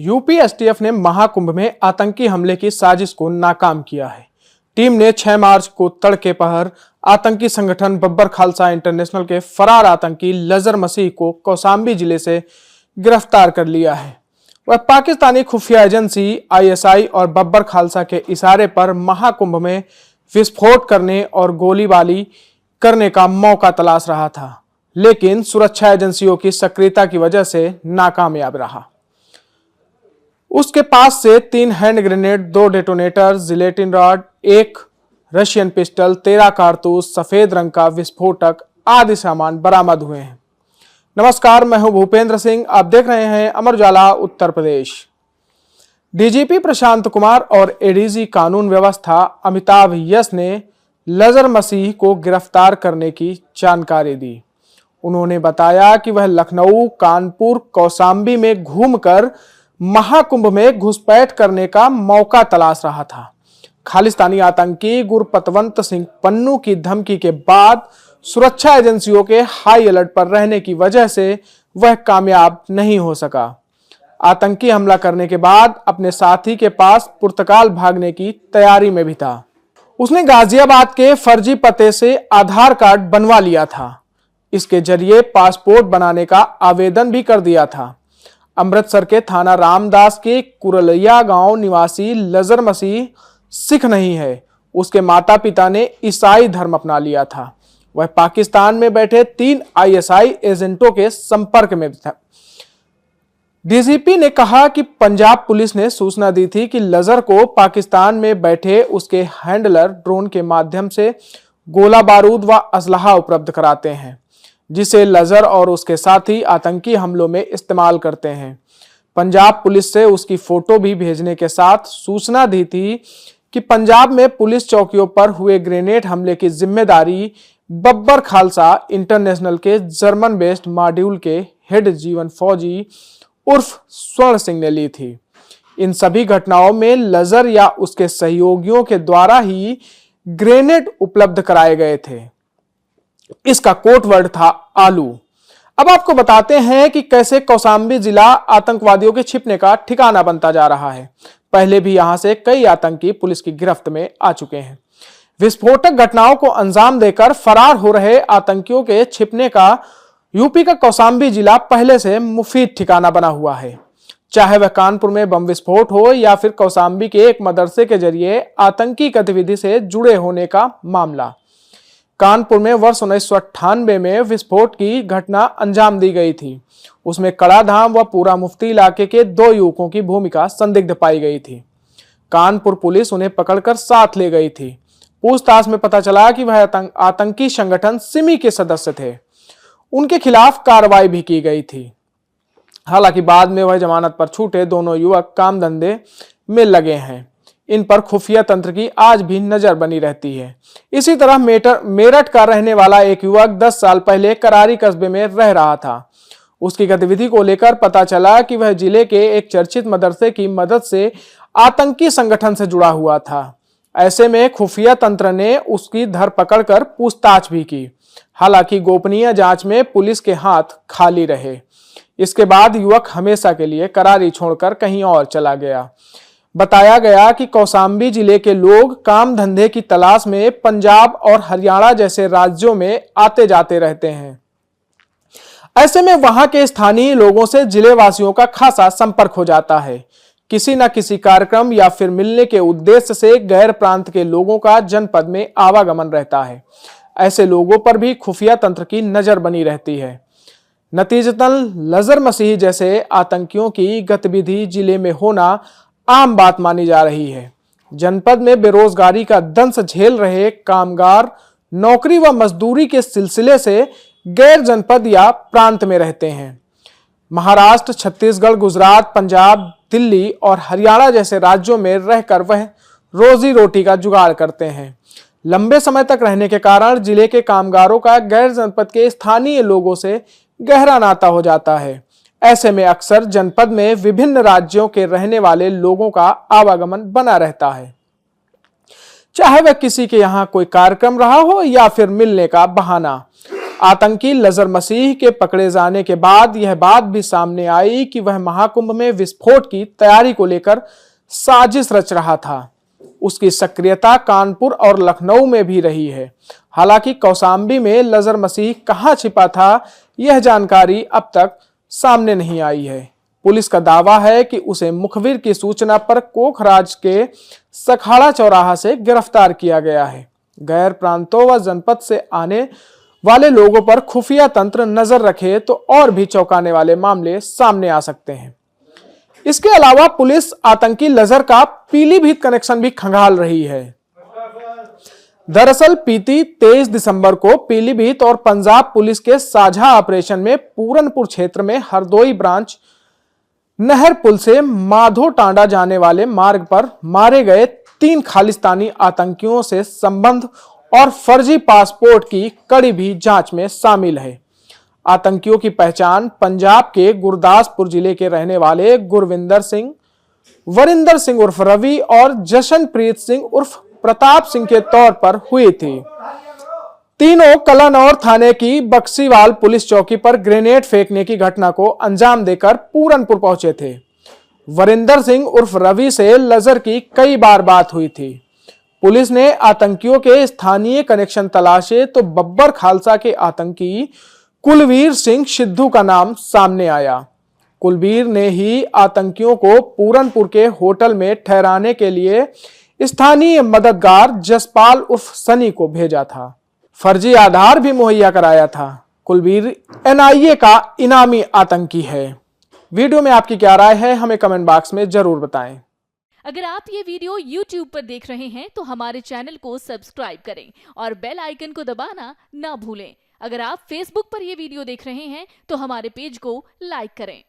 UP STF ने महाकुंभ में आतंकी हमले की साजिश को नाकाम किया है। टीम ने 6 मार्च को तड़के पहर आतंकी संगठन बब्बर खालसा इंटरनेशनल के फरार आतंकी लजर मसीह को कौसाम्बी जिले से गिरफ्तार कर लिया है। वह पाकिस्तानी खुफिया एजेंसी आईएसआई और बब्बर खालसा के इशारे पर महाकुंभ में विस्फोट करने और गोलीबारी करने का मौका तलाश रहा था, लेकिन सुरक्षा एजेंसियों की सक्रियता की वजह से नाकामयाब रहा। उसके पास से 3 hand grenade, 2 detonator, gelatin rod, 1 Russian pistol, 13 कारतूस, सफेद रंग का विस्फोटक आदि सामान बरामद हुए हैं। नमस्कार, मैं हूं भूपेंद्र सिंह। आप देख रहे हैं अमर उजाला उत्तर प्रदेश। डीजीपी प्रशांत कुमार और एडीजी कानून व्यवस्था अमिताभ यस ने लजर मसीह को गिरफ्तार करने की जानकारी दी। उन्होंने बताया कि वह लखनऊ, कानपुर, कौसाम्बी में घूमकर महाकुंभ में घुसपैठ करने का मौका तलाश रहा था। खालिस्तानी आतंकी गुरपतवंत सिंह पन्नू की धमकी के बाद सुरक्षा एजेंसियों के हाई अलर्ट पर रहने की वजह से वह कामयाब नहीं हो सका। आतंकी हमला करने के बाद अपने साथी के पास पुर्तगाल भागने की तैयारी में भी था। उसने गाजियाबाद के फर्जी पते से आधार कार्ड बनवा लिया था। इसके जरिए पासपोर्ट बनाने का आवेदन भी कर दिया था। अमृतसर के थाना रामदास के कुरलिया गांव निवासी लजर मसीह सिख नहीं है। उसके माता पिता ने ईसाई धर्म अपना लिया था। वह पाकिस्तान में बैठे 3 आईएसआई एजेंटों के संपर्क में था। डीजीपी ने कहा कि पंजाब पुलिस ने सूचना दी थी कि लजर को पाकिस्तान में बैठे उसके हैंडलर ड्रोन के माध्यम से गोला बारूद व असलहा उपलब्ध कराते हैं, जिसे लजर और उसके साथी आतंकी हमलों में इस्तेमाल करते हैं। पंजाब पुलिस से उसकी फोटो भी भेजने के साथ सूचना दी थी कि पंजाब में पुलिस चौकियों पर हुए ग्रेनेड हमले की जिम्मेदारी बब्बर खालसा इंटरनेशनल के जर्मन बेस्ड मॉड्यूल के हेड जीवन फौजी उर्फ स्वर्ण सिंह ने ली थी। इन सभी घटनाओं में लजर या उसके सहयोगियों के द्वारा ही ग्रेनेड उपलब्ध कराए गए थे। इसका कोड वर्ड था आलू। अब आपको बताते हैं कि कैसे कौसाम्बी जिला आतंकवादियों के छिपने का ठिकाना बनता जा रहा है। पहले भी यहां से कई आतंकी पुलिस की गिरफ्त में आ चुके हैं। विस्फोटक घटनाओं को अंजाम देकर फरार हो रहे आतंकियों के छिपने का यूपी का कौसाम्बी जिला पहले से मुफीद ठिकाना बना हुआ है। चाहे वह कानपुर में बम विस्फोट हो या फिर कौसाम्बी के एक मदरसे के जरिए आतंकी गतिविधि से जुड़े होने का मामला। कानपुर में वर्ष 1998 में विस्फोट की घटना अंजाम दी गई थी। उसमें कड़ाधाम व पूरा मुफ्ती इलाके के 2 युवकों की भूमिका संदिग्ध पाई गई थी। कानपुर पुलिस उन्हें पकड़कर साथ ले गई थी। पूछताछ में पता चला कि वह आतंकी संगठन सिमी के सदस्य थे। उनके खिलाफ कार्रवाई भी की गई थी। हालांकि बाद में वह जमानत पर छूटे। दोनों युवक काम धंधे में लगे हैं। इन पर खुफिया तंत्र की आज भी नजर बनी रहती है। इसी तरह मेरठ का रहने वाला एक युवक 10 साल पहले करारी कस्बे में रह रहा था। उसकी गतिविधि को लेकर पता चला कि वह जिले के एक चर्चित मदरसे की मदद से आतंकी संगठन से जुड़ा हुआ था। ऐसे में खुफिया तंत्र ने उसकी धरपकड़ कर पूछताछ भी की। हालांकि गोपनीय जांच में पुलिस के हाथ खाली रहे। इसके बाद युवक हमेशा के लिए करारी छोड़कर कहीं और चला गया। बताया गया कि कौसाम्बी जिले के लोग काम धंधे की तलाश में पंजाब और हरियाणा जैसे राज्यों में आते जाते रहते हैं। ऐसे में वहां के स्थानीय लोगों से जिले वासियों का खासा संपर्क हो जाता है। किसी न किसी कार्यक्रम या फिर मिलने के उद्देश्य से गैर प्रांत के लोगों का जनपद में आवागमन रहता है। ऐसे लोगों पर भी खुफिया तंत्र की नजर बनी रहती है। नतीजतन लजर मसीह जैसे आतंकियों की गतिविधि जिले में होना आम बात मानी जा रही है। जनपद में बेरोजगारी का दंश झेल रहे कामगार नौकरी व मजदूरी के सिलसिले से गैर जनपद या प्रांत में रहते हैं। महाराष्ट्र, छत्तीसगढ़, गुजरात, पंजाब, दिल्ली और हरियाणा जैसे राज्यों में रहकर वह रोजी रोटी का जुगाड़ करते हैं। लंबे समय तक रहने के कारण जिले के कामगारों का गैर जनपद के स्थानीय लोगों से गहरा नाता हो जाता है। ऐसे में अक्सर जनपद में विभिन्न राज्यों के रहने वाले लोगों का आवागमन बना रहता है, चाहे वह किसी के यहाँ कोई कार्यक्रम रहा हो या फिर मिलने का बहाना। आतंकी लजर मसीह के पकड़े जाने के बाद यह बात भी सामने आई कि वह महाकुंभ में विस्फोट की तैयारी को लेकर साजिश रच रहा था। उसकी सक्रियता कानपुर और लखनऊ में भी रही है। हालांकि कौशाम्बी में लजर मसीह कहां छिपा था, यह जानकारी अब तक सामने नहीं आई है। पुलिस का दावा है कि उसे मुखबिर की सूचना पर कोखराज के सखाड़ा चौराहा से गिरफ्तार किया गया है। गैर प्रांतों व जनपद से आने वाले लोगों पर खुफिया तंत्र नजर रखे तो और भी चौंकाने वाले मामले सामने आ सकते हैं। इसके अलावा पुलिस आतंकी लजर का पीलीभीत कनेक्शन भी खंगाल रही है। दरअसल बीती 23 दिसंबर को पीलीभीत और पंजाब पुलिस के साझा ऑपरेशन में पूरनपुर क्षेत्र में हरदोई ब्रांच नहर पुल से माधो टांडा जाने वाले मार्ग पर मारे गए 3 खालिस्तानी आतंकियों से संबंध और फर्जी पासपोर्ट की कड़ी भी जांच में शामिल है। आतंकियों की पहचान पंजाब के गुरदासपुर जिले के रहने वाले गुरविंदर सिंह, वरिंदर सिंह उर्फ रवि और जशनप्रीत सिंह उर्फ प्रताप सिंह के तौर पर हुई थी। तीनों कलानौर थाने की बक्सीवाल पुलिस चौकी पर ग्रेनेड फेंकने की घटना को अंजाम देकर पूरनपुर पहुंचे थे। वरिंदर सिंह उर्फ रवि से लजर की कई बार बात हुई थी। पुलिस ने आतंकियों के स्थानीय कनेक्शन तलाशे तो बब्बर खालसा के आतंकी कुलवीर सिंह सिद्धू का नाम सामने आया। कुलवीर ने ही आतंकियों को पूरनपुर के होटल में ठहराने के लिए स्थानीय मददगार जसपाल उर्फ सनी को भेजा था। फर्जी आधार भी मुहैया कराया था। कुलवीर एनआईए का इनामी आतंकी है। वीडियो में आपकी क्या राय है, हमें कमेंट बॉक्स में जरूर बताएं। अगर आप ये वीडियो YouTube पर देख रहे हैं तो हमारे चैनल को सब्सक्राइब करें और बेल आइकन को दबाना ना भूलें। अगर आप Facebook पर ये वीडियो देख रहे हैं तो हमारे पेज को लाइक करें।